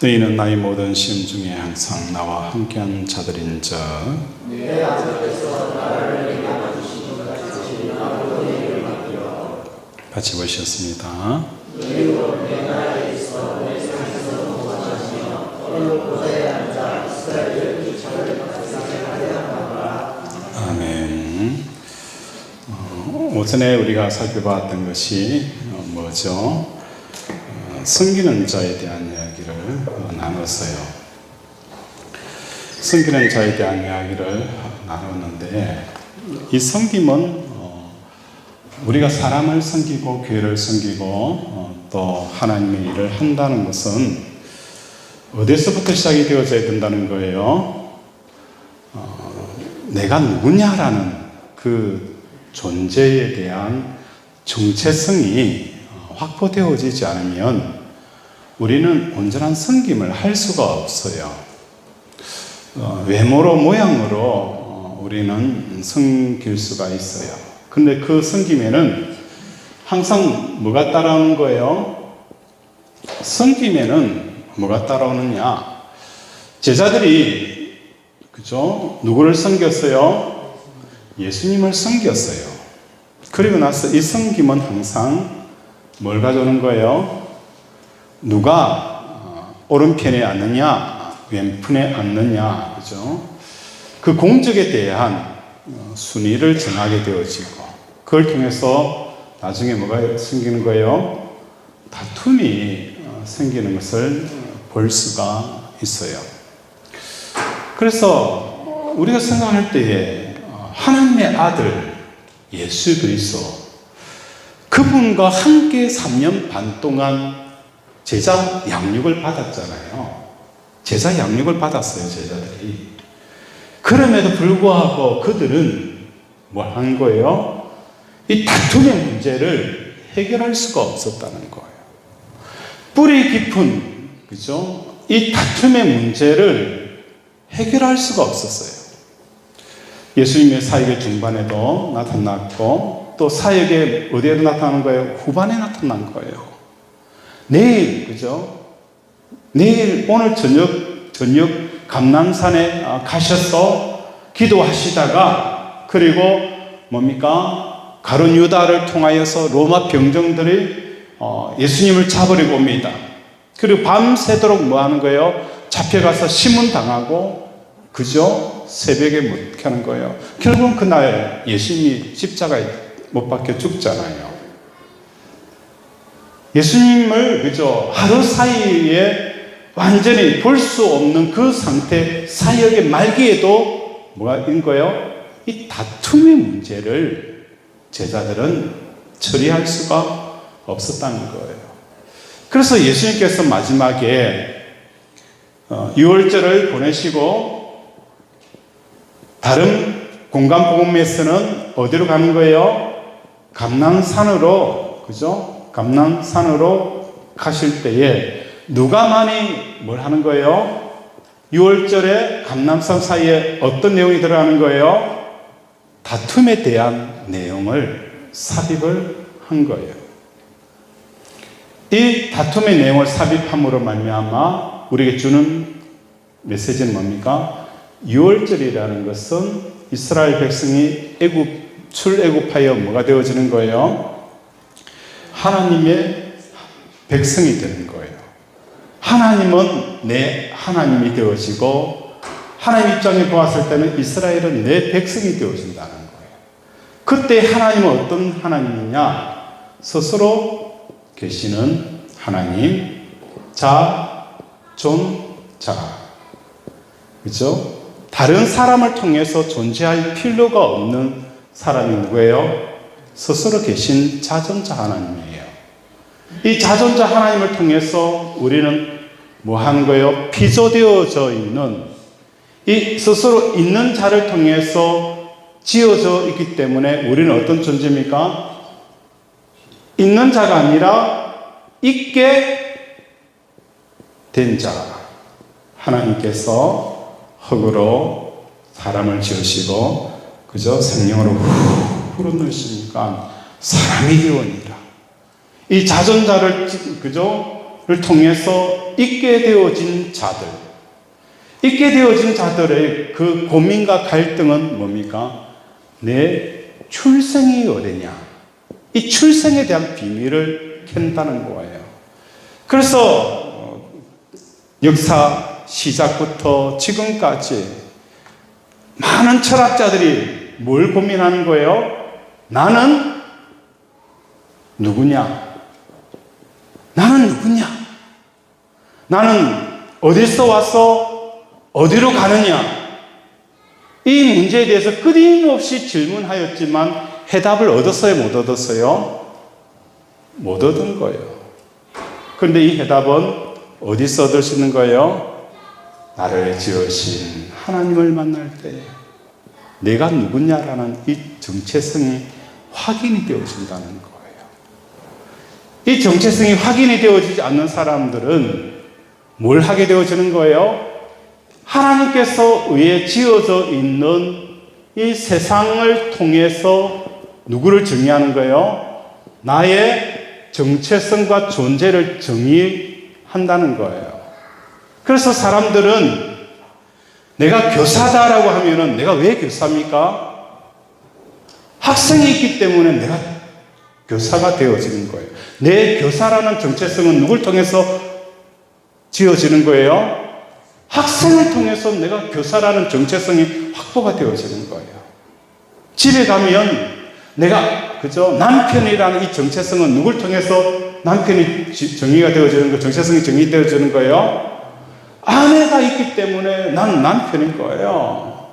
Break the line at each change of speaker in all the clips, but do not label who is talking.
너희는 나의 모든 시험 중에 항상 나와 함께한 자들인즉
내 아버지께서 나를 내게 주신 것 같이 나도 너희를 맡기라.
같이 보셨습니다.
너희로 내 나라에 있어 내 상에서 동반하시며 어느 보좌에 앉아 이스라엘의 기차를 박살나게 하노라.
아멘. 오전에 우리가 살펴봤던 것이 뭐죠? 섬기는 자에 대한 이야기를 나눴어요. 섬기는 자에 대한 이야기를 나눴는데, 이 섬김은 우리가 사람을 섬기고 교회를 섬기고 또 하나님의 일을 한다는 것은 어디서부터 시작이 되어져야 된다는 거예요. 내가 누구냐라는 그 존재에 대한 정체성이 확보되어지지 않으면 우리는 온전한 섬김을 할 수가 없어요. 외모로 모양으로 우리는 섬길 수가 있어요. 근데 그 섬김에는 항상 뭐가 따라오는 거예요? 섬김에는 뭐가 따라오느냐? 제자들이 그죠? 누구를 섬겼어요? 예수님을 섬겼어요. 그리고 나서 이 섬김은 항상 뭘 가져오는 거예요? 누가 오른편에 앉느냐, 왼편에 앉느냐, 그죠? 그 공적에 대한 순위를 정하게 되어지고, 그걸 통해서 나중에 뭐가 생기는 거예요? 다툼이 생기는 것을 볼 수가 있어요. 그래서 우리가 생각할 때에 하나님의 아들 예수 그리스도, 그분과 함께 3년 반 동안 제자 양육을 받았잖아요. 제자 양육을 받았어요, 제자들이. 그럼에도 불구하고 그들은 뭘 한 거예요? 이 다툼의 문제를 해결할 수가 없었다는 거예요. 뿌리 깊은, 그죠? 이 다툼의 문제를 해결할 수가 없었어요. 예수님의 사역의 중반에도 나타났고, 또 사역의 어디에도 나타나는 거예요? 후반에 나타난 거예요. 내일, 그죠? 내일, 오늘 저녁 감람산에 가셔서 기도하시다가, 그리고 뭡니까? 가룟 유다를 통하여서 로마 병정들이 예수님을 잡으려고 옵니다. 그리고 밤새도록 뭐 하는 거예요? 잡혀가서 심문당하고, 그죠? 새벽에 못 하는 거예요. 결국은 그날 예수님이 십자가에 못 박혀 죽잖아요. 예수님을 그죠? 하루 사이에 완전히 볼 수 없는 그 상태, 사역의 말기에도 뭐가 있는 거예요? 이 다툼의 문제를 제자들은 처리할 수가 없었다는 거예요. 그래서 예수님께서 마지막에 유월절을 보내시고 다른 공간 복음에서는 어디로 가는 거예요? 감람산으로, 그죠? 감람산으로 가실 때에 누가 많이 뭘 하는 거예요? 6월절에 감람산 사이에 어떤 내용이 들어가는 거예요? 다툼에 대한 내용을 삽입을 한 거예요. 이 다툼의 내용을 삽입함으로 말미암아 우리에게 주는 메시지는 뭡니까? 6월절이라는 것은 이스라엘 백성이 출애굽하여 뭐가 되어지는 거예요? 하나님의 백성이 되는 거예요. 하나님은 내 하나님이 되어지고, 하나님 입장에 보았을 때는 이스라엘은 내 백성이 되어진다는 거예요. 그때 하나님은 어떤 하나님이냐? 스스로 계시는 하나님, 자, 존자. 그죠? 다른 사람을 통해서 존재할 필요가 없는 사람이 누구예요? 스스로 계신 자존자 하나님이에요. 이 자존자 하나님을 통해서 우리는 뭐 하는 거예요? 피조되어져 있는, 이 스스로 있는 자를 통해서 지어져 있기 때문에 우리는 어떤 존재입니까? 있는 자가 아니라 있게 된 자. 하나님께서 흙으로 사람을 지으시고, 그죠? 생명으로 불어넣으시니까 사람이 되었느니라. 이 자존자를, 그죠? 를 통해서 있게 되어진 자들. 있게 되어진 자들의 그 고민과 갈등은 뭡니까? 내 출생이 어디냐? 이 출생에 대한 비밀을 캔다는 거예요. 그래서 역사 시작부터 지금까지 많은 철학자들이 뭘 고민하는 거예요? 나는 누구냐? 나는 누구냐? 나는 어디서 와서 어디로 가느냐? 이 문제에 대해서 끊임없이 질문하였지만 해답을 얻었어요? 못 얻었어요? 못 얻은 거예요. 그런데 이 해답은 어디서 얻을 수 있는 거예요? 나를 지으신 하나님을 만날 때 내가 누구냐라는 이 정체성이 확인이 되어진다는 거예요. 이 정체성이 확인이 되어지지 않는 사람들은 뭘 하게 되어지는 거예요? 하나님께서 의에 지어져 있는 이 세상을 통해서 누구를 정의하는 거예요? 나의 정체성과 존재를 정의한다는 거예요. 그래서 사람들은 내가 교사다라고 하면은 내가 왜 교사입니까? 학생이 있기 때문에 내가 교사가 되어지는 거예요. 내 교사라는 정체성은 누굴 통해서 지어지는 거예요? 학생을 통해서 내가 교사라는 정체성이 확보가 되어지는 거예요. 집에 가면 내가 남편이라는 이 정체성은 누굴 통해서 남편이 정의가 되어지는 거, 정체성이 정의되어지는 거예요? 아내가 있기 때문에 나는 남편인 거예요.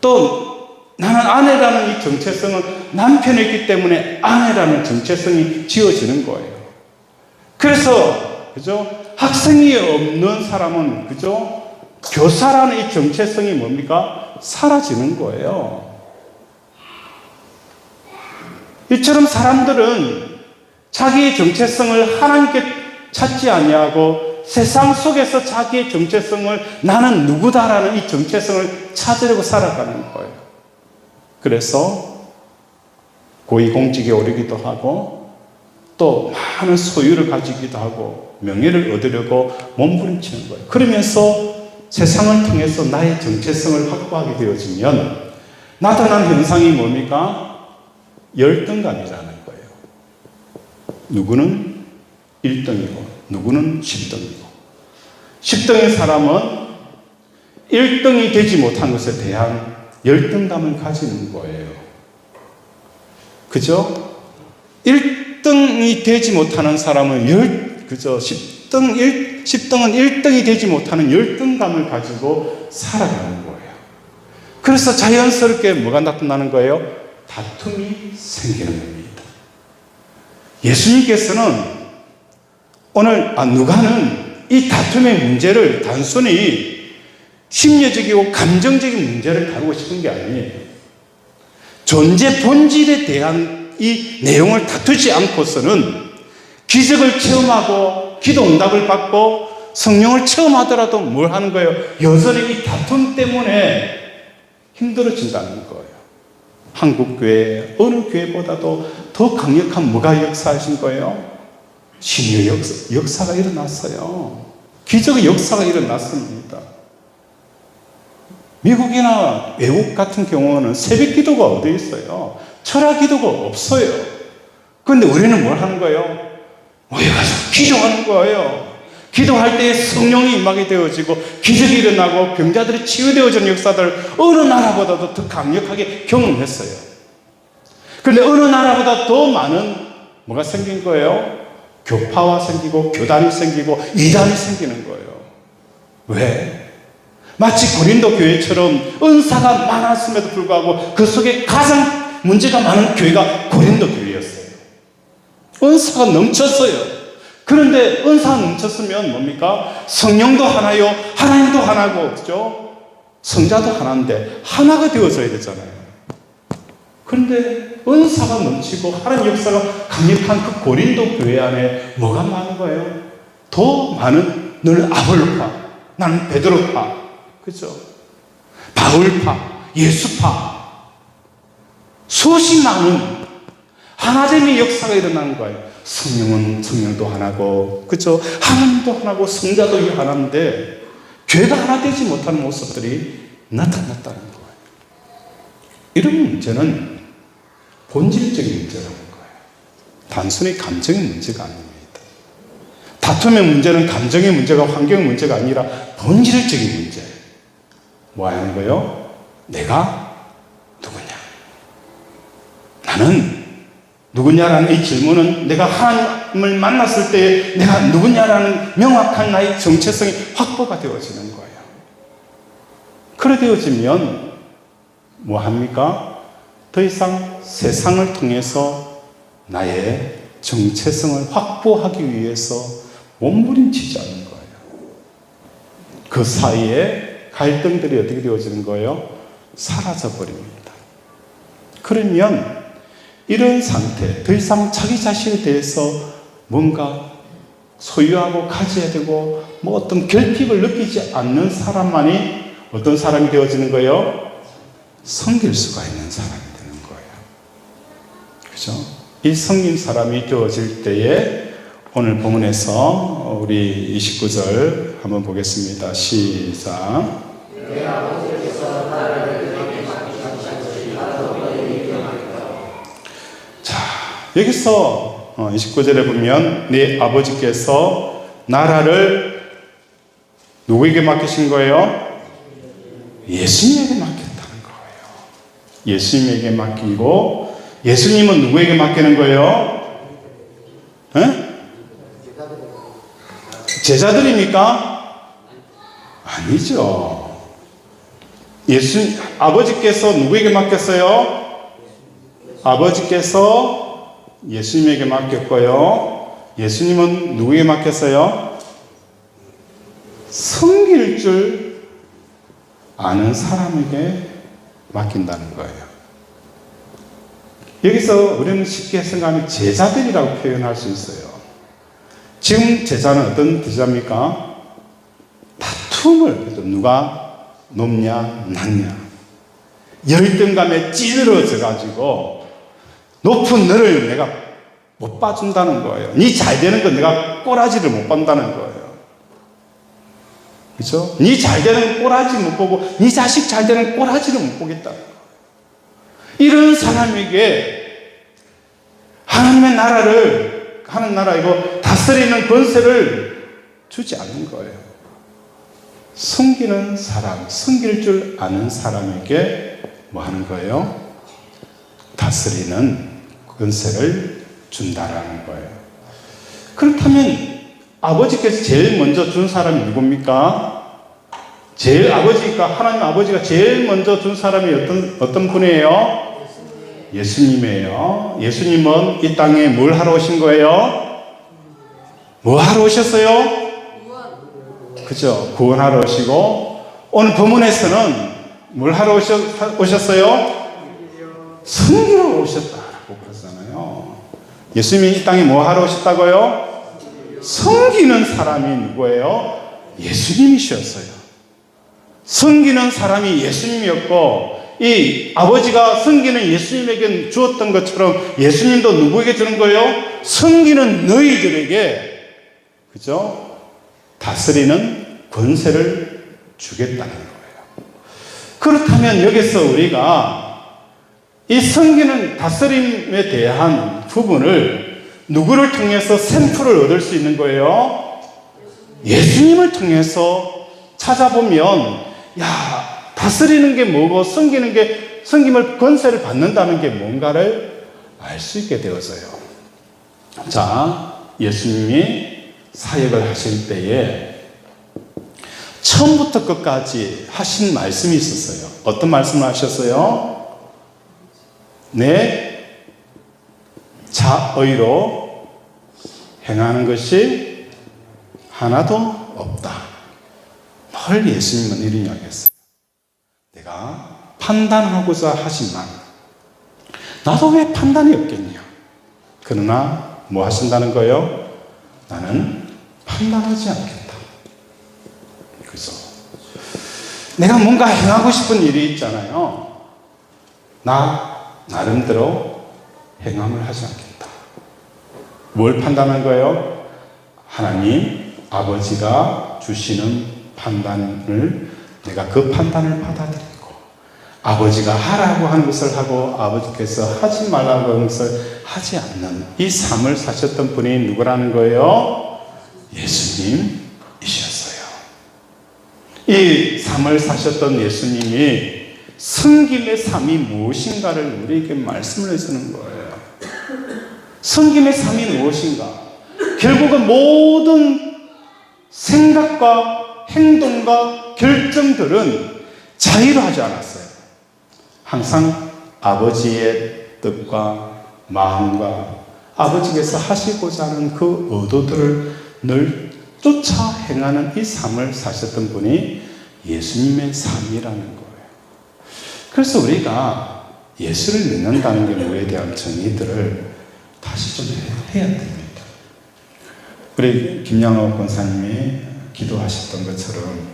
또 나는 아내라는 이 정체성은 남편이 있기 때문에 아내라는 정체성이 지어지는 거예요. 그래서 학생이 없는 사람은 교사라는 이 정체성이 뭡니까? 사라지는 거예요. 이처럼 사람들은 자기의 정체성을 하나님께 찾지 아니하고 세상 속에서 자기의 정체성을 나는 누구다라는 이 정체성을 찾으려고 살아가는 거예요. 그래서 고위공직에 오르기도 하고 또 많은 소유를 가지기도 하고 명예를 얻으려고 몸부림치는 거예요. 그러면서 세상을 통해서 나의 정체성을 확보하게 되어지면 나타난 현상이 뭡니까? 열등감이라는 거예요. 누구는 1등이고 누구는 10등이고 10등의 사람은 1등이 되지 못한 것에 대한 열등감을 가지는 거예요. 그죠? 1등이 되지 못하는 사람은 10등은 1등이 되지 못하는 열등감을 가지고 살아가는 거예요. 그래서 자연스럽게 뭐가 나타나는 거예요? 다툼이 생기는 겁니다. 예수님께서는 오늘 누가는 이 다툼의 문제를 단순히 심리적이고 감정적인 문제를 다루고 싶은 게 아니에요. 존재 본질에 대한 이 내용을 다투지 않고서는 기적을 체험하고 기도 응답을 받고 성령을 체험하더라도 뭘 하는 거예요? 여전히 이 다툼 때문에 힘들어진다는 거예요. 한국교회 어느 교회보다도 더 강력한 뭐가 역사하신 거예요? 신의 역사가 일어났어요. 기적의 역사가 일어났습니다. 미국이나 외국 같은 경우는 새벽 기도가 어디 있어요? 철학 기도가 없어요. 그런데 우리는 뭘 하는 거예요? 모여가지고 기도하는 거예요. 기도할 때 성령이 임하게 되어지고 기적이 일어나고 병자들이 치유되어지는 역사들 어느 나라보다도 더 강력하게 경험했어요. 그런데 어느 나라보다 더 많은 뭐가 생긴 거예요? 교파가 생기고 교단이 생기고 이단이 생기는 거예요. 왜? 마치 고린도 교회처럼 은사가 많았음에도 불구하고 그 속에 가장 문제가 많은 교회가 고린도 교회였어요. 은사가 넘쳤어요. 그런데 은사가 넘쳤으면 뭡니까? 성령도 하나요, 하나님도 하나고, 그죠? 성자도 하나인데 하나가 되어져야 되잖아요. 그런데 은사가 넘치고 하나님 역사가 강력한 그 고린도 교회 안에 뭐가 많은 거예요? 더 많은 너는 아볼로파, 나는 베드로파, 그죠? 바울파, 예수파, 수없이 많은 하나됨의 역사가 일어나는 거예요. 성령은 성령도 하나고, 그죠? 하나님도 하나고 성자도 하나인데 죄가 하나 되지 못하는 모습들이 나타났다는 거예요. 이런 문제는 본질적인 문제라는 거예요. 단순히 감정의 문제가 아닙니다. 다툼의 문제는 감정의 문제가 환경의 문제가 아니라 본질적인 문제. 뭐 하는 거예요? 내가 누구냐? 나는 누구냐라는 이 질문은 내가 하나님을 만났을 때 내가 누구냐라는 명확한 나의 정체성이 확보가 되어지는 거예요. 그래 되어지면 뭐 합니까? 더 이상 세상을 통해서 나의 정체성을 확보하기 위해서 몸부림치지 않는 거예요. 그 사이에 갈등들이 어떻게 되어지는 거예요? 사라져 버립니다. 그러면 이런 상태, 더 이상 자기 자신에 대해서 뭔가 소유하고 가져야 되고 뭐 어떤 결핍을 느끼지 않는 사람만이 어떤 사람이 되어지는 거예요? 섬길 수가 있는 사람이 되는 거예요. 그죠? 이 섬긴 사람이 되어질 때에 오늘 본문에서 우리 29절 한번 보겠습니다. 시작. 자, 여기서 29절에 보면 네 아버지께서 나라를 누구에게 맡기신 거예요? 예수님에게 맡겼다는 거예요. 예수님에게 맡기고, 예수님은 누구에게 맡기는 거예요? 에? 제자들입니까? 아니죠. 아버지께서 누구에게 맡겼어요? 아버지께서 예수님에게 맡겼고요. 예수님은 누구에게 맡겼어요? 섬길 줄 아는 사람에게 맡긴다는 거예요. 여기서 우리는 쉽게 생각하면 제자들이라고 표현할 수 있어요. 지금 제자는 어떤 제자입니까? 다툼을, 누가 높냐, 낮냐. 열등감에 찌들어져 가지고 높은 너를 내가 못 봐준다는 거예요. 네 잘 되는 건 내가 꼬라지를 못 본다는 거예요. 그렇죠? 네 잘 되는 꼬라지 못 보고 네 자식 잘 되는 꼬라지를 못 보겠다는 거예요. 이런 사람에게 하나님의 나라를, 하는 나라이고 다스리는 권세를 주지 않는 거예요. 섬기는 사람, 섬길 줄 아는 사람에게 뭐 하는 거예요? 다스리는 권세를 준다라는 거예요. 그렇다면 아버지께서 제일 먼저 준 사람이 누굽니까? 제일 아버지가, 하나님 아버지가 제일 먼저 준 사람이 어떤 분이에요? 예수님이에요. 예수님은 이 땅에 뭘 하러 오신 거예요? 뭐 하러 오셨어요? 그죠? 구원하러 오시고, 오늘 본문에서는 뭘 하러 오셨어요? 섬기러 오셨다라고 그러잖아요. 예수님이 이 땅에 뭐 하러 오셨다고요? 섬기는 사람이 누구예요? 예수님이셨어요. 섬기는 사람이 예수님이었고, 이 아버지가 섬기는 예수님에게 주었던 것처럼 예수님도 누구에게 주는 거예요? 섬기는 너희들에게, 그죠? 다스리는 권세를 주겠다는 거예요. 그렇다면 여기서 우리가 이 섬기는 다스림에 대한 부분을 누구를 통해서 샘플을 얻을 수 있는 거예요? 예수님을 통해서 찾아보면, 야, 다스리는 게 뭐고 섬김을 권세를 받는다는 게 뭔가를 알 수 있게 되어서요. 자, 예수님이 사역을 하실 때에 처음부터 끝까지 하신 말씀이 있었어요. 어떤 말씀을 하셨어요? 내 자의로 행하는 것이 하나도 없다. 늘 예수님은 이런 이야기했어요. 내가 판단하고자 하지만 나도 왜 판단이 없겠냐. 그러나 뭐 하신다는 거예요? 나는 판단하지 않겠다. 그래서 내가 뭔가 행하고 싶은 일이 있잖아요. 나름대로 행함을 하지 않겠다. 뭘 판단한 거예요? 하나님 아버지가 주시는 판단을 내가 그 판단을 받아들이고 아버지가 하라고 하는 것을 하고 아버지께서 하지 말라고 하는 것을 하지 않는 이 삶을 사셨던 분이 누구라는 거예요? 예수님이셨어요. 이 삶을 사셨던 예수님이 섬김의 삶이 무엇인가를 우리에게 말씀을 해주는 거예요. 섬김의 삶이 무엇인가? 결국은 모든 생각과 행동과 결정들은 자유로 하지 않았어요. 항상 아버지의 뜻과 마음과 아버지께서 하시고자 하는 그 의도들을 늘 쫓아 행하는 이 삶을 사셨던 분이 예수님의 삶이라는 거예요. 그래서 우리가 예수를 믿는다는 게 뭐에 대한 정의들을 다시 좀 해야 됩니다. 우리 김양호 권사님이 기도하셨던 것처럼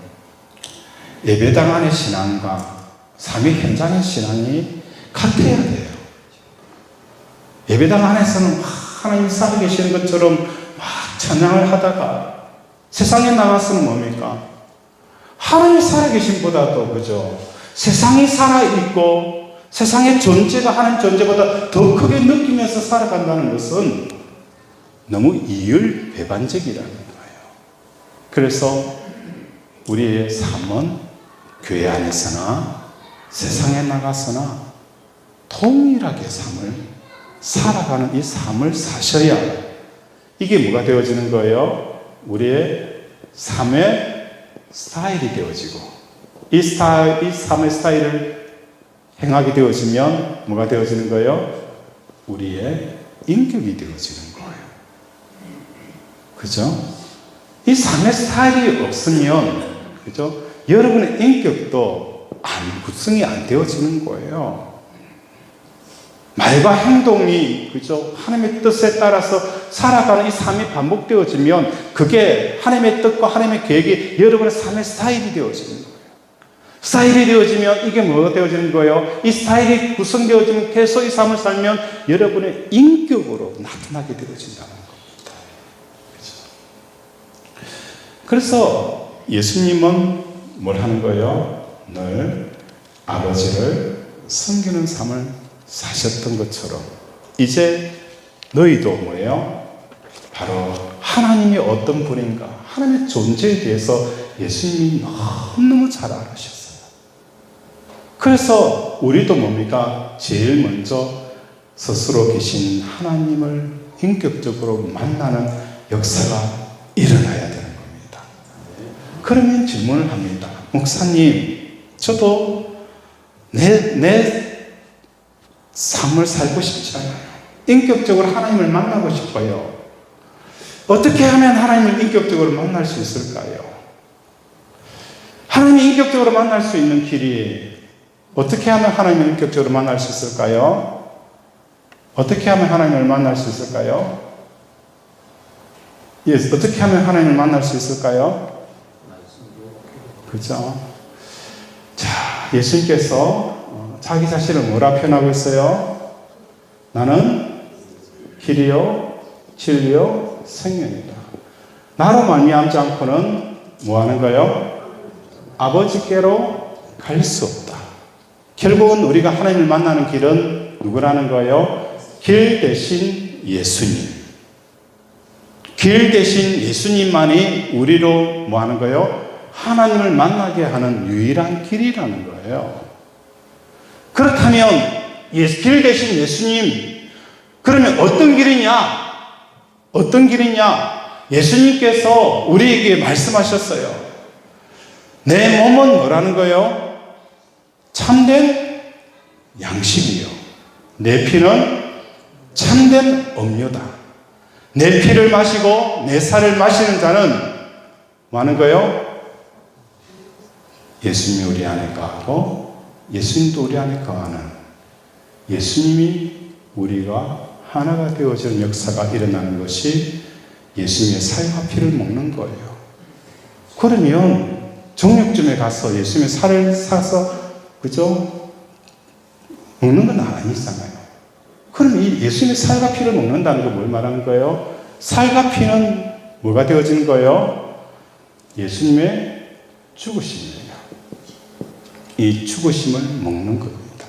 예배당 안의 신앙과 삶의 현장의 신앙이 같아야 돼요. 예배당 안에서는 막 하나님 살아계시는 것처럼 막 찬양을 하다가 세상에 나가서는 뭡니까? 하나님 살아계심보다도 그죠? 세상이 살아있고 세상의 존재가 하나님 존재보다 더 크게 느끼면서 살아간다는 것은 너무 이율배반적이라는 거예요. 그래서 우리의 삶은 교회 안에서나 세상에 나가서나 동일하게 삶을 살아가는 이 삶을 사셔야 이게 뭐가 되어지는 거예요? 우리의 삶의 스타일이 되어지고 이 삶의 스타일을 행하게 되어지면 뭐가 되어지는 거예요? 우리의 인격이 되어지는 거예요. 그죠? 이 삶의 스타일이 없으면 그죠? 여러분의 인격도 구성이 안 되어지는 거예요. 말과 행동이 그죠? 하나님의 뜻에 따라서 살아가는 이 삶이 반복되어지면 그게 하나님의 뜻과 하나님의 계획이 여러분의 삶의 스타일이 되어지는 거예요. 스타일이 되어지면 이게 뭐가 되어지는 거예요? 이 스타일이 구성되어지면 계속 이 삶을 살면 여러분의 인격으로 나타나게 되어진다는 겁니다. 그렇죠? 그래서 예수님은 뭘 하는 거예요? 늘 아버지를 섬기는 삶을 사셨던 것처럼 이제 너희도 뭐예요? 바로 하나님이 어떤 분인가 하나님의 존재에 대해서 예수님이 너무너무 잘 알으셨어요. 그래서 우리도 뭡니까? 제일 먼저 스스로 계신 하나님을 인격적으로 만나는 역사가 일어나야 되는 겁니다. 그러면 질문을 합니다. 목사님, 저도 내 삶을 살고 싶지 않아요. 인격적으로 하나님을 만나고 싶어요. 어떻게 하면 하나님을 인격적으로 만날 수 있을까요? 하나님을 인격적으로 만날 수 있는 길이 어떻게 하면 하나님을 인격적으로 만날 수 있을까요? 어떻게 하면 하나님을 만날 수 있을까요? 예, 어떻게 하면 하나님을 만날 수 있을까요? 그렇죠? 자, 예수님께서 자기 자신을 뭐라 표현하고 있어요? 나는 길이요, 진리요, 생명이다. 나로 말미암지 않고는 뭐 하는 거예요? 아버지께로 갈 수 없다. 결국은 우리가 하나님을 만나는 길은 누구라는 거예요? 길 대신 예수님. 길 대신 예수님만이 우리로 뭐 하는 거예요? 하나님을 만나게 하는 유일한 길이라는 거예요. 그렇다면 길 대신 예수님, 그러면 어떤 길이냐? 어떤 길이냐? 예수님께서 우리에게 말씀하셨어요. 내 몸은 뭐라는 거예요? 참된 양식이요. 내 피는 참된 음료다. 내 피를 마시고 내 살을 마시는 자는 뭐 하는 거예요? 예수님이 우리 안에 거하고 예수님도 우리 안에 거하는 예수님이 우리가 하나가 되어지는 역사가 일어나는 것이 예수님의 살과 피를 먹는 거예요. 그러면 정육점에 가서 예수님의 살을 사서 그죠? 먹는 건 아니잖아요. 그럼 이 예수님의 살과 피를 먹는다는 게 뭘 말하는 거예요? 살과 피는 뭐가 되어지는 거예요? 예수님의 죽으심이에요. 이 죽으심을 먹는 겁니다.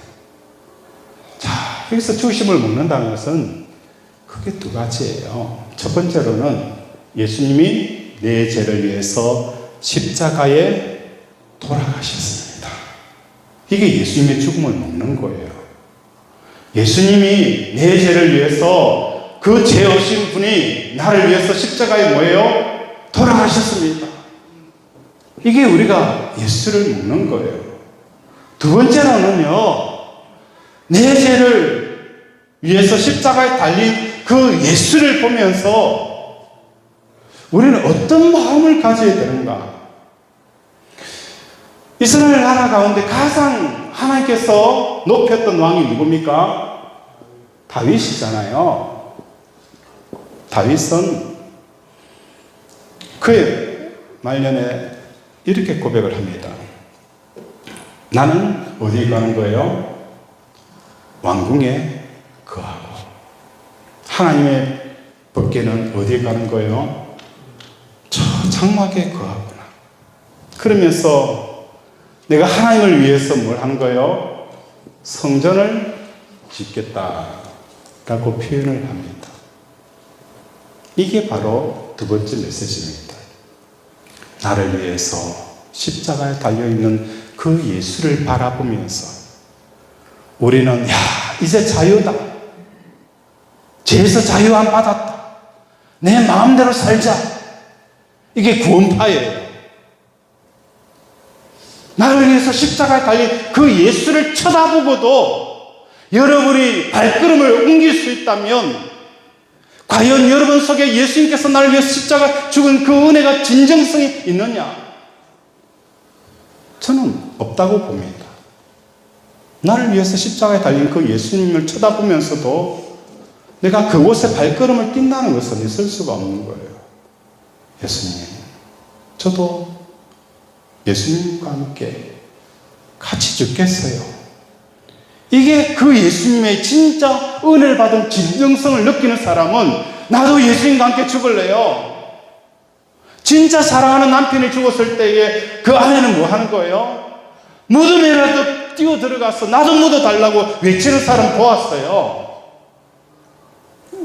자, 여기서 죽으심을 먹는다는 것은 크게 두 가지예요. 첫 번째로는 예수님이 내 죄를 위해서 십자가에 돌아가셨습니다. 이게 예수님의 죽음을 먹는 거예요. 예수님이 내 죄를 위해서 그 죄 없인 분이 나를 위해서 십자가에 뭐예요? 돌아가셨습니다. 이게 우리가 예수를 먹는 거예요. 두 번째로는요, 내 죄를 위해서 십자가에 달린 그 예수를 보면서 우리는 어떤 마음을 가져야 되는가? 이스라엘 나라 가운데 가장 하나님께서 높였던 왕이 누굽니까? 다윗이잖아요. 다윗은 그의 말년에 이렇게 고백을 합니다. 나는 어디에 가는 거예요? 왕궁에 거하고. 하나님의 법궤는 어디에 가는 거예요? 저 장막에 거하구나. 그러면서 내가 하나님을 위해서 뭘 하는 거예요? 성전을 짓겠다라고 표현을 합니다. 이게 바로 두 번째 메시지입니다. 나를 위해서 십자가에 달려있는 그 예수를 바라보면서 우리는 이제 자유다. 죄에서 자유 안 받았다. 내 마음대로 살자. 이게 구원파예요. 나를 위해서 십자가에 달린 그 예수를 쳐다보고도 여러분이 발걸음을 옮길 수 있다면 과연 여러분 속에 예수님께서 나를 위해서 십자가 죽은 그 은혜가 진정성이 있느냐? 저는 없다고 봅니다. 나를 위해서 십자가에 달린 그 예수님을 쳐다보면서도 내가 그곳에 발걸음을 띈다는 것은 있을 수가 없는 거예요. 예수님, 저도 예수님과 함께 같이 죽겠어요. 이게 그 예수님의 진짜 은혜를 받은 진정성을 느끼는 사람은 나도 예수님과 함께 죽을래요. 진짜 사랑하는 남편이 죽었을 때에 그 아내는 뭐 하는 거예요? 무덤에라도 뛰어 들어가서 나도 묻어달라고 외치는 사람 보았어요.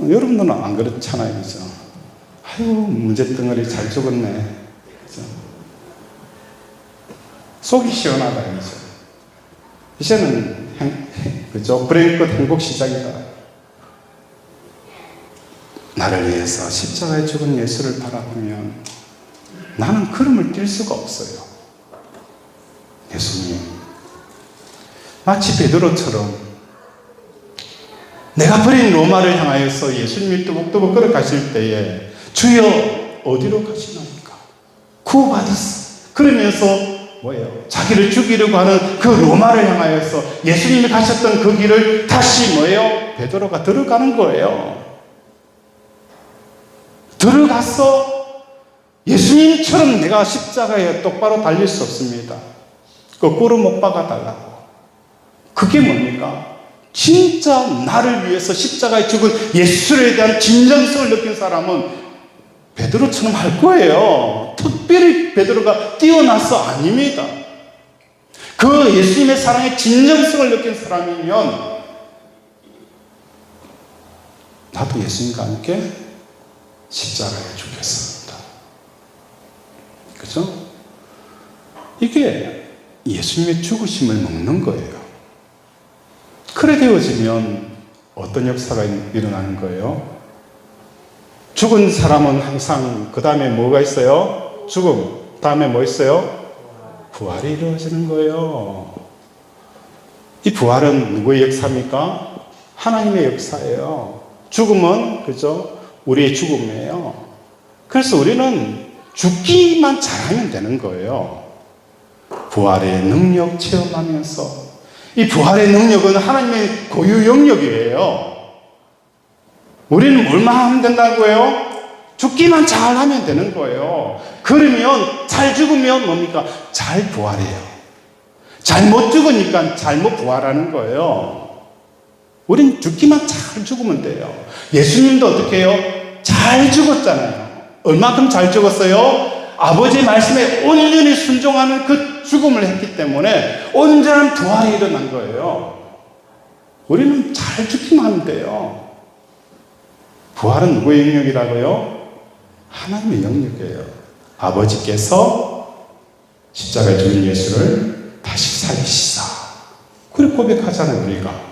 여러분들은 안 그렇잖아요. 그죠? 아유, 문제덩어리 잘 죽었네. 그죠? 속이 시원하다. 그죠? 이제는 그죠? 불행의 끝 행복 시작이다. 나를 위해서 십자가에 죽은 예수를 바라보면 나는 걸음을 뛸 수가 없어요. 예수님, 마치 베드로처럼 내가 버린 로마를 향하여서 예수님이 또복또복 걸어가실 때에 주여 어디로 가시나이까? 구원받았어. 그러면서 뭐예요? 자기를 죽이려고 하는 그 로마를 향하여서 예수님이 가셨던 그 길을 다시 뭐예요? 베드로가 들어가는 거예요. 들어가서 예수님처럼 내가 십자가에 똑바로 달릴 수 없습니다. 거꾸로 못 박아달라고. 그게 뭡니까? 진짜 나를 위해서 십자가에 죽은 예수에 대한 진정성을 느낀 사람은 베드로처럼 할 거예요. 특별히 베드로가 뛰어나서 아닙니다. 그 예수님의 사랑의 진정성을 느낀 사람이면 나도 예수님과 함께 십자가에 죽겠습니다. 그죠? 이게 예수님의 죽으심을 먹는 거예요. 그래 되어지면 어떤 역사가 일어나는 거예요? 죽은 사람은 항상 그 다음에 뭐가 있어요? 죽음. 다음에 뭐 있어요? 부활이 이루어지는 거예요. 이 부활은 누구의 역사입니까? 하나님의 역사예요. 죽음은 그죠? 우리의 죽음이에요. 그래서 우리는 죽기만 잘하면 되는 거예요. 부활의 능력 체험하면서 이 부활의 능력은 하나님의 고유 영역이에요. 우리는 뭘만 하면 된다고요? 죽기만 잘하면 되는 거예요. 그러면 잘 죽으면 뭡니까? 잘 부활해요. 잘못 죽으니까 잘못 부활하는 거예요. 우린 죽기만 잘 죽으면 돼요. 예수님도 어떻게 해요? 잘 죽었잖아요. 얼마큼 잘 죽었어요? 아버지의 말씀에 온전히 순종하는 그 죽음을 했기 때문에 온전한 부활이 일어난 거예요. 우리는 잘 죽기만 하면 돼요. 부활은 누구의 영역이라고요? 하나님의 영역이에요. 아버지께서 십자가에 죽은 예수를 다시 살리시사. 그렇게 고백하잖아요, 우리가.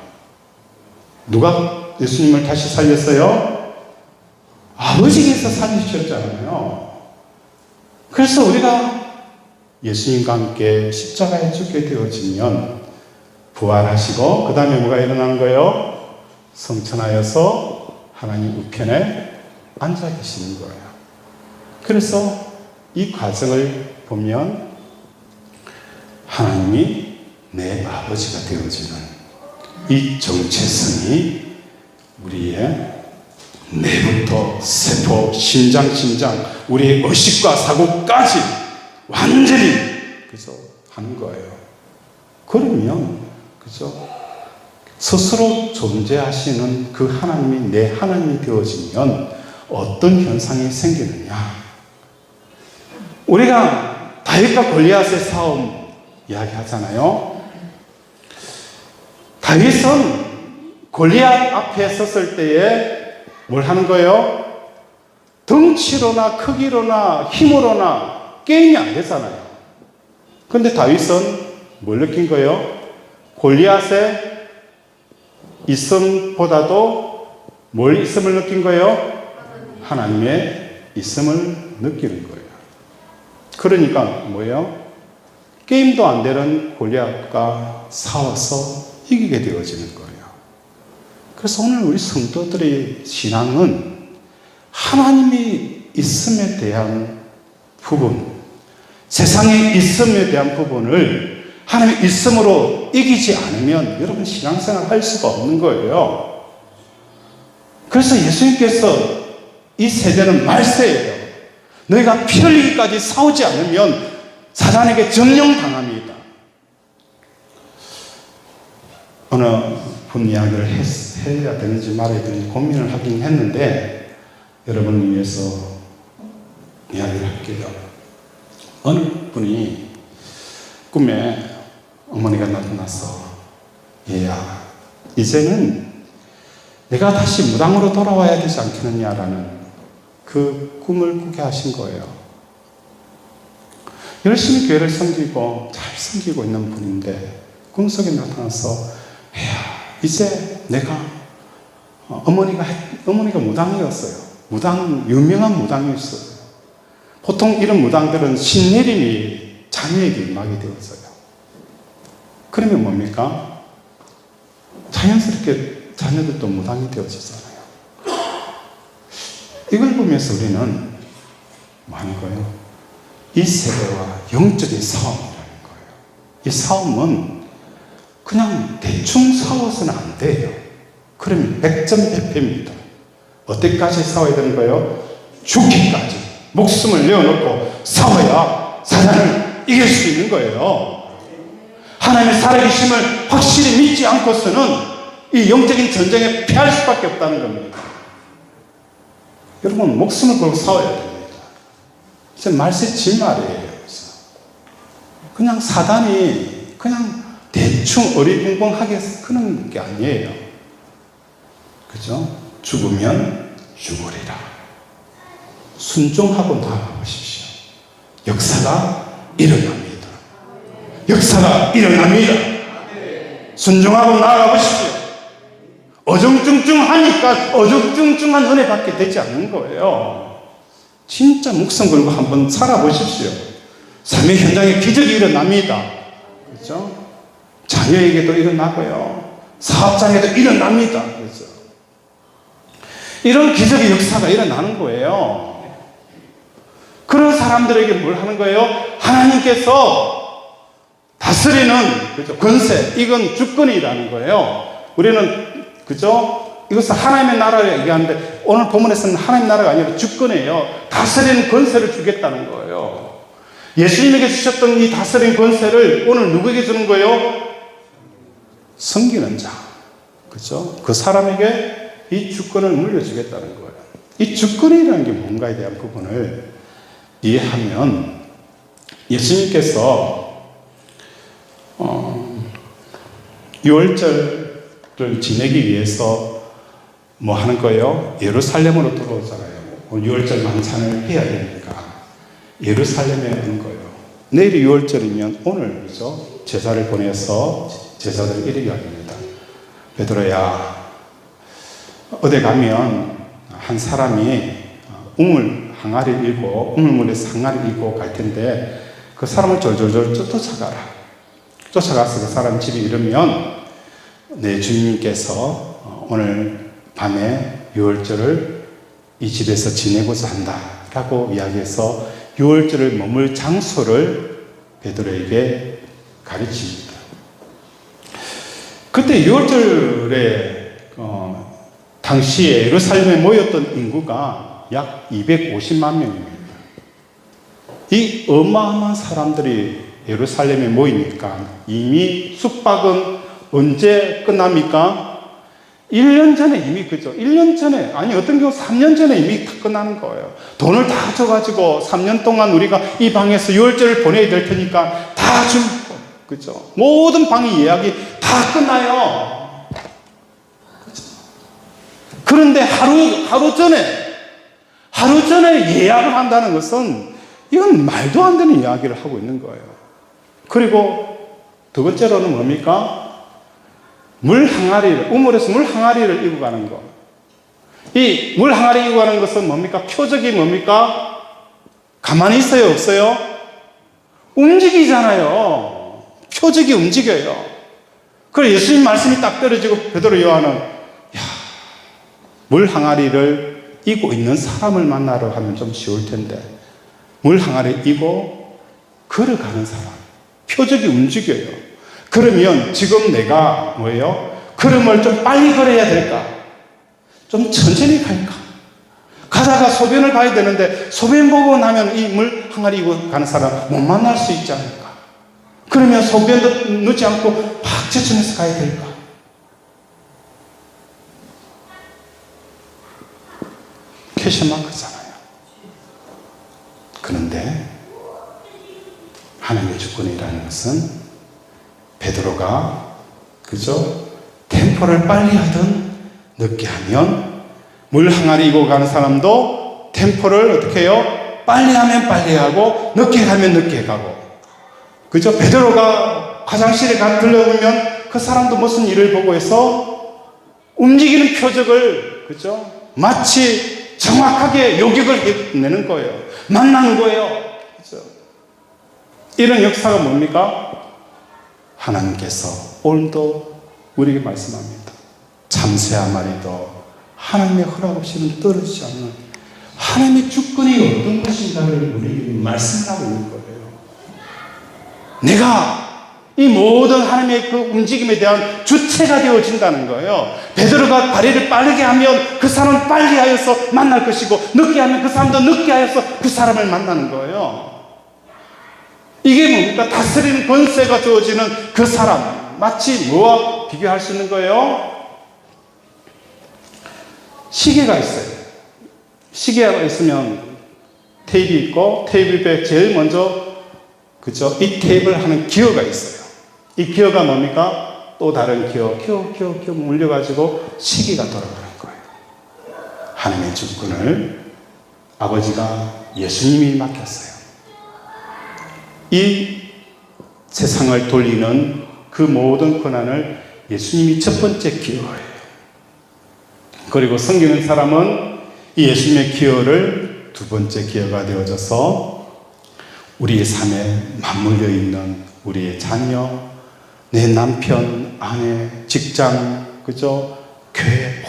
누가 예수님을 다시 살렸어요? 아버지께서 살리셨잖아요. 그래서 우리가 예수님과 함께 십자가에 죽게 되어지면 부활하시고 그 다음에 뭐가 일어나는 거예요? 성천하여서 하나님 우편에 앉아 계시는 거예요. 그래서 이 과정을 보면 하나님이 내 아버지가 되어지는 이 정체성이 우리의 뇌부터 세포, 심장, 우리의 의식과 사고까지 완전히 그죠 하는 거예요. 그러면 그죠 스스로 존재하시는 그 하나님이 내 하나님이 되어지면 어떤 현상이 생기느냐? 우리가 다윗과 골리앗의 싸움 이야기하잖아요. 다윗은 골리앗 앞에 섰을 때에 뭘 하는 거예요? 덩치로나 크기로나 힘으로나 게임이 안 되잖아요. 그런데 다윗은 뭘 느낀 거예요? 골리앗의 있음보다도 뭘 있음을 느낀 거예요? 하나님의 있음을 느끼는 거예요. 그러니까 뭐예요? 게임도 안 되는 골리앗과 싸워서 이기게 되어지는 거예요. 그래서 오늘 우리 성도들의 신앙은 하나님이 있음에 대한 부분, 세상의 있음에 대한 부분을 하나님의 있음으로 이기지 않으면 여러분 신앙생활 할 수가 없는 거예요. 그래서 예수님께서 이 세대는 말세예요. 너희가 피 흘리기까지 싸우지 않으면 사단에게 점령당합니다. 어느 분 이야기를 해야 되는지 말아야 되는지 고민을 하긴 했는데 여러분을 위해서 이야기를 할게요. 어느 분이 꿈에 어머니가 나타나서 얘야 이제는 내가 다시 무당으로 돌아와야 되지 않겠느냐라는 그 꿈을 꾸게 하신 거예요. 열심히 교회를 섬기고 잘 섬기고 있는 분인데 꿈속에 나타나서 야 이제 내가 어머니가 무당이었어요. 유명한 무당이었어요. 보통 이런 무당들은 신내림이 자녀에게 임하게 되었어요. 그러면 뭡니까? 자연스럽게 자녀들도 무당이 되어지잖아요. 이걸 보면서 우리는 뭐 하는 거예요? 이 세대와 영적인 싸움이라는 거예요. 이 싸움은 그냥 대충 싸워서는 안 돼요. 그러면 100점 100패입니다. 어때까지 싸워야 되는 거예요? 죽기까지 목숨을 내어놓고 싸워야 사단을 이길 수 있는 거예요. 하나님의 살아계심을 확실히 믿지 않고서는 이 영적인 전쟁에 패할 수밖에 없다는 겁니다. 여러분 목숨을 걸고 싸워야 됩니다. 이제 말세 진말이에요. 그냥 사단이 그냥 대충 어리벙벙하게 그런 게 아니에요. 그죠? 죽으면 죽으리라. 순종하고 나아가보십시오. 역사가 일어납니다. 역사가 일어납니다. 순종하고 나아가보십시오. 어정쩡쩡하니까 어정쩡쩡한 은혜 받게 되지 않는 거예요. 진짜 목숨 걸고 한번 살아보십시오. 삶의 현장에 기적이 일어납니다. 그렇죠? 자녀에게도 일어나고요. 사업장에도 일어납니다. 그렇죠? 이런 기적의 역사가 일어나는 거예요. 그런 사람들에게 뭘 하는 거예요? 하나님께서 다스리는 그렇죠? 권세, 이건 주권이라는 거예요. 우리는 그죠? 이것은 하나님의 나라를 얘기하는데 오늘 본문에서는 하나님의 나라가 아니라 주권이에요. 다스리는 권세를 주겠다는 거예요. 예수님에게 주셨던 이 다스리는 권세를 오늘 누구에게 주는 거예요? 섬기는 자. 그죠? 그 사람에게 이 주권을 물려주겠다는 거예요. 이 주권이라는 게 뭔가에 대한 부분을 이해하면 예수님께서 유월절을 지내기 위해서 뭐 하는 거예요? 예루살렘으로 들어오잖아요. 유월절 만찬을 해야 되니까 예루살렘에 오는 거예요. 내일이 유월절이면 오늘 그죠? 제사를 보내서 제사를 이르게 합니다. 베드로야, 어디 가면 한 사람이 우물 항아리를 일고 우물물에서 항아리를 일고 갈 텐데 그 사람을 졸졸졸 쫓아가라. 쫓아가서 그 사람 집에 이르면 내 주님께서 오늘 밤에 유월절을 이 집에서 지내고자 한다 라고 이야기해서 유월절을 머물 장소를 베드로에게 가르칩니다. 그때 유월절에 당시에 예루살렘에 모였던 인구가 약 250만 명입니다. 이 어마어마한 사람들이 예루살렘에 모이니까 이미 숙박은 언제 끝납니까? 1년 전에 이미 그죠? 1년 전에, 아니 어떤 경우 3년 전에 이미 다 끝나는 거예요. 돈을 다 줘가지고 3년 동안 우리가 이 방에서 유월절을 보내야 될 테니까 다 준, 그죠? 모든 방의 예약이 다 끝나요. 그죠? 그런데 하루 전에 예약을 한다는 것은 이건 말도 안 되는 이야기를 하고 있는 거예요. 그리고 두 번째로는 뭡니까? 우물에서 물 항아리를 이고 가는 것. 이 물 항아리 이고 가는 것은 뭡니까? 표적이 뭡니까? 가만히 있어요, 없어요? 움직이잖아요. 표적이 움직여요. 그래서 예수님 말씀이 딱 떨어지고 베드로 요한은 물 항아리를 이고 있는 사람을 만나러 하면 좀 쉬울 텐데 물 항아리 이고 걸어가는 사람. 표적이 움직여요. 그러면 지금 내가 뭐예요? 걸음을 좀 빨리 걸어야 될까? 좀 천천히 갈까? 가다가 소변을 봐야 되는데 소변 보고 나면 이 물 항아리 이고 가는 사람 못 만날 수 있지 않을까? 그러면 소변도 넣지 않고 팍 제천해서 가야 될까? 퀘션마크잖아요. 그런데 하나님의 주권이라는 것은 베드로가 그죠? 템포를 빨리 하든 늦게 하면 물 항아리 이고 가는 사람도 템포를 어떻게 해요? 빨리 하면 빨리 하고 늦게 가면 늦게 가고 그죠? 베드로가 화장실에 들려오면 그 사람도 무슨 일을 보고 해서 움직이는 표적을 그죠? 마치 정확하게 요격을 내는 거예요. 만나는 거예요. 그죠? 이런 역사가 뭡니까? 하나님께서 오늘도 우리에게 말씀합니다. 참새 한 마리도 하나님의 허락 없이는 떨어지지 않는 하나님의 주권이 어떤 것인가를 우리에게 말씀하고 있는 거예요. 내가 이 모든 하나님의 그 움직임에 대한 주체가 되어진다는 거예요. 베드로가 다리를 빠르게 하면 그 사람은 빨리 하여서 만날 것이고 늦게 하면 그 사람도 늦게 하여서 그 사람을 만나는 거예요. 이게 뭡니까? 다스리는 권세가 주어지는 그 사람. 마치 뭐와 비교할 수 있는 거예요? 시계가 있어요. 시계가 있으면 테이프 있고 테이프에 제일 먼저 그죠? 이 테이프를 하는 기어가 있어요. 이 기어가 뭡니까? 또 다른 기어 물려가지고 시계가 돌아가는 거예요. 하나님의 주권을 아버지가 예수님이 맡겼어요. 이 세상을 돌리는 그 모든 권한을 예수님이 첫 번째 기여예요. 그리고 섬기는 사람은 이 예수님의 기여를 두 번째 기여가 되어져서 우리의 삶에 맞물려 있는 우리의 자녀, 내 남편, 아내, 직장, 그죠? 교회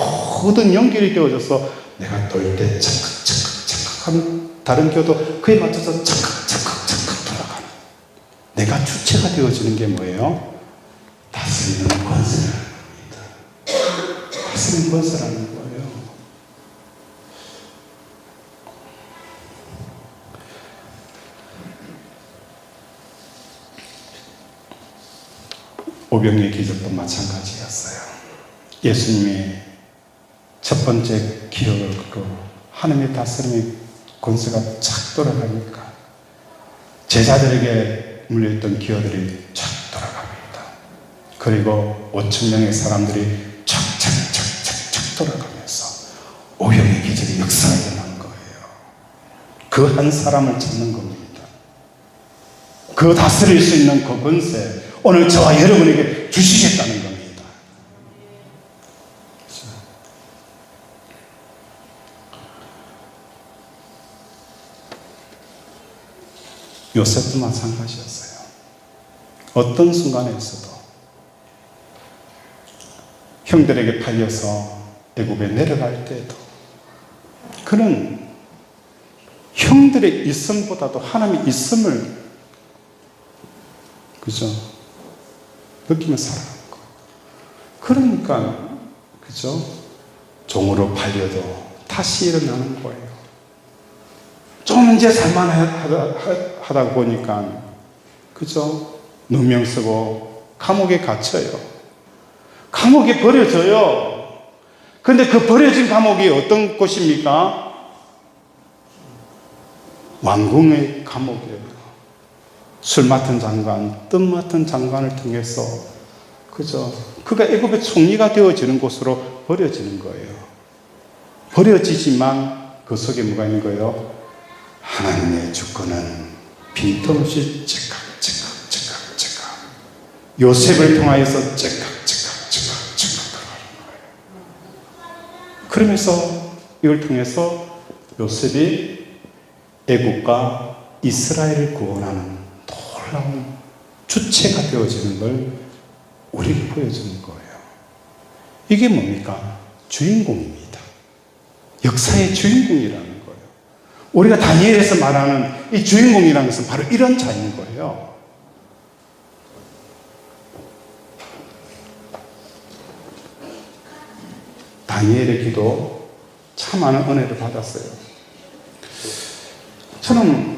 모든 연결이 되어져서 내가 돌 때 착각 하는 다른 교도 그에 맞춰서 착각 돌아가는 내가 주체가 되어지는 게 뭐예요? 다스리는 권세라는 겁니다. 다스리는 권세라는 거예요. 오병이의 기적도 마찬가지였어요. 예수님이 첫 번째 기억을 그 하나님의 다스림의 권세가 착 돌아가니까 제자들에게 물려있던 기어들이 착 돌아갑니다. 그리고 5천 명의 사람들이 착착착착착 돌아가면서 오병의 기적이 역사가 일어난 거예요. 그 한 사람을 찾는 겁니다. 그 다스릴 수 있는 그 권세 오늘 저와 여러분에게 주시겠다는 겁니다. 요셉도 마찬가지였어요. 어떤 순간에서도 형들에게 팔려서 애굽에 내려갈 때에도 그는 형들의 있음보다도 하나님의 있음을 그죠? 느끼며 살아간 거. 그러니까 그죠? 종으로 팔려도 다시 일어나는 거예요. 좀 이제 살만하다 보니까 그죠? 누명 쓰고 감옥에 갇혀요. 감옥에 버려져요. 근데 그 버려진 감옥이 어떤 곳입니까? 왕궁의 감옥이에요. 술 맡은 장관, 뜻 맡은 장관을 통해서 그죠? 그가 애굽의 총리가 되어지는 곳으로 버려지는 거예요. 버려지지만 그 속에 뭐가 있는 거예요? 하나님의 주권은 빈틈없이 제각 요셉을 통하여서 제각 들어가는 거예요. 그러면서 이걸 통해서 요셉이 애국과 이스라엘을 구원하는 놀라운 주체가 되어지는 걸 우리에게 보여주는 거예요. 이게 뭡니까? 주인공입니다. 역사의 주인공이라는 거예요. 우리가 다니엘에서 말하는 이 주인공이라는 것은 바로 이런 자인 거예요. 다니엘의 기도 참 많은 은혜를 받았어요. 저는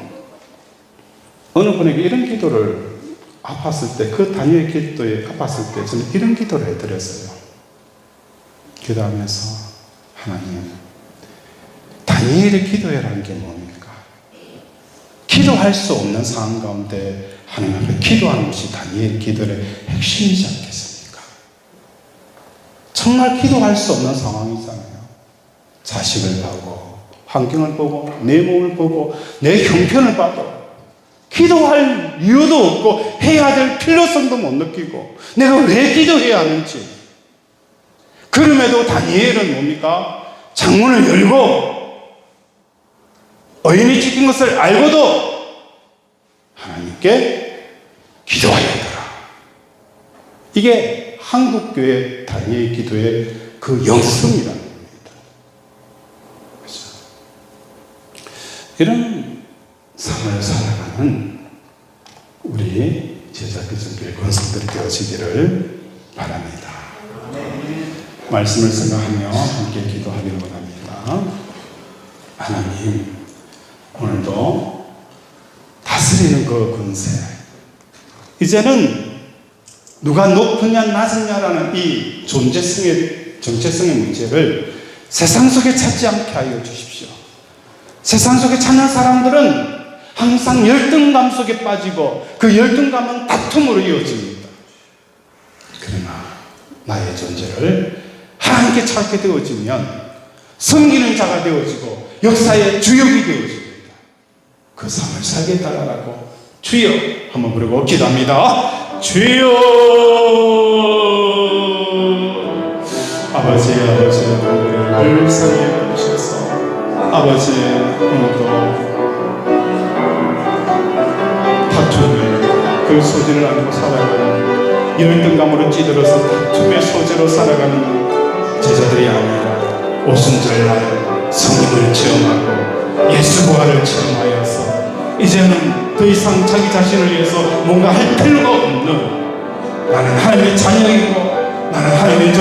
어느 분에게 이런 기도를 아팠을 때, 그 다니엘 기도에 아팠을 때 저는 이런 기도를 해드렸어요. 기도하면서 하나님, 다니엘의 기도회라는 게 뭡니까? 기도할 수 없는 상황 가운데 하나님 앞에 기도하는 것이 다니엘 기도의 핵심이지 않겠습니까? 정말 기도할 수 없는 상황이잖아요. 자식을 보고, 환경을 보고, 내 몸을 보고, 내 형편을 봐도 기도할 이유도 없고 해야 될 필요성도 못 느끼고 내가 왜 기도해야 하는지. 그럼에도 다니엘은 뭡니까? 창문을 열고 의인이 찍힌 것을 알고도 하나님께 기도하여야 되라. 이게 한국교회 다니엘 기도의 그 영성이라는 겁니다. 그렇죠? 이런 삶을 살아가는 우리 제자교회 권속들이 되어지기를 바랍니다. 말씀을 생각하며 함께 기도하기를 원합니다. 하나님, 오늘도 다스리는 그 권세, 이제는 누가 높으냐 낮으냐라는 이 정체성의 문제를 세상 속에 찾지 않게 하여 주십시오. 세상 속에 찾는 사람들은 항상 열등감 속에 빠지고 그 열등감은 다툼으로 이어집니다. 그러나 나의 존재를 하나님께 찾게 되어지면 섬기는 자가 되어지고 역사의 주역이 되어집니다. 그 삶을 살게 해달라고 주여 한번 부르고 기도합니다. 주여, 아버지 우리를 불쌍히 여기셔서 아버지 오늘도 다툼을 그 소지를 안고 살아가는, 열등감으로 찌들어서 다툼의 소재로 살아가는 제자들이 아니라 오순절날 성령을 체험하고 예수 부활을 체험하여서 이제는 더 이상 자기 자신을 위해서 뭔가 할 필요가 없는, 나는 하나님의 자녀이고 나는 하나님의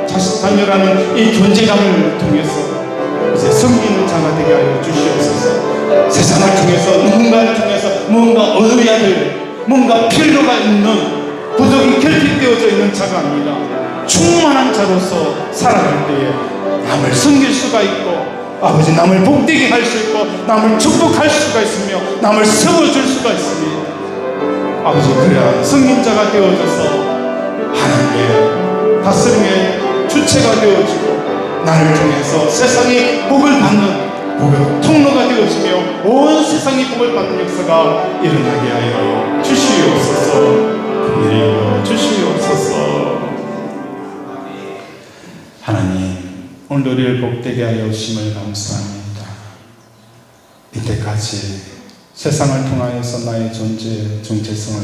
자녀라는 이 존재감을 통해서 이제 섬기는 자가 되게 하여 주시옵소서. 세상을 통해서 누군가를 통해서 뭔가 얻어야 될, 뭔가 필요가 있는, 부족이 결핍되어져 있는 자가 아니라 충만한 자로서 살아갈 때에 남을 섬길 수가 있고 아버지 남을 복되게 할 수 있고 남을 축복할 수가 있으며 남을 세워줄 수가 있습니다. 아버지 그래야 성인자가 되어져서 하나님의 다스림의 주체가 되어지고 나를 통해서 세상이 복을 받는 복의 통로가 되어지며 온 세상이 복을 받는 역사가 일어나게 하여 주시옵소서. 긍휼히 주시옵소서. 하나님 오늘 우리를 복되게 하여 주심을 감사합니다. 이때까지 세상을 통하여서 나의 정체성을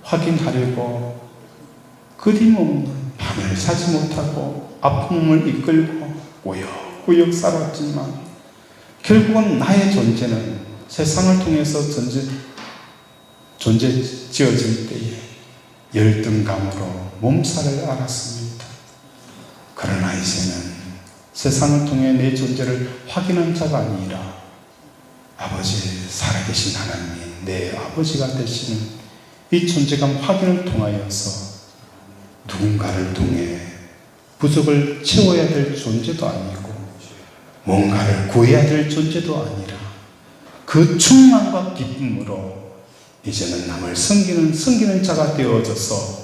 확인하려고 그림없는 밤을 사지 못하고 아픔을 이끌고 꾸역꾸역 살았지만 결국은 나의 존재는 세상을 통해서 존재 지어질 때에 열등감으로 몸살을 앓았습니다. 그러나 이제는 세상을 통해 내 존재를 확인한 자가 아니라 아버지 살아계신 하나님 내 아버지가 되시는 이 존재감 확인을 통하여서 누군가를 통해 부족을 채워야 될 존재도 아니고 뭔가를 구해야 될 존재도 아니라 그 충만과 기쁨으로 이제는 남을 섬기는 자가 되어져서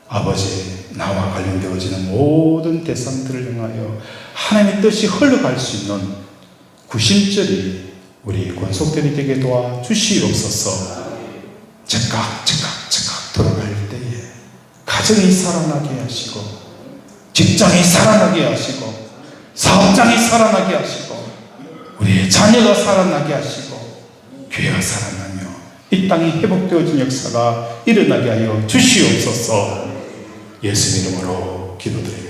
아버지 나와 관련되어지는 모든 대상들을 향하여 하나님의 뜻이 흘러갈 수 있는 구심절이 우리 권속들이 되게 도와 주시옵소서. 즉각 돌아갈 때에 가정이 살아나게 하시고 직장이 살아나게 하시고 사업장이 살아나게 하시고 우리의 자녀가 살아나게 하시고 교회가 살아나며 이 땅이 회복되어진 역사가 일어나게 하여 주시옵소서. 예수 이름으로 기도드립니다.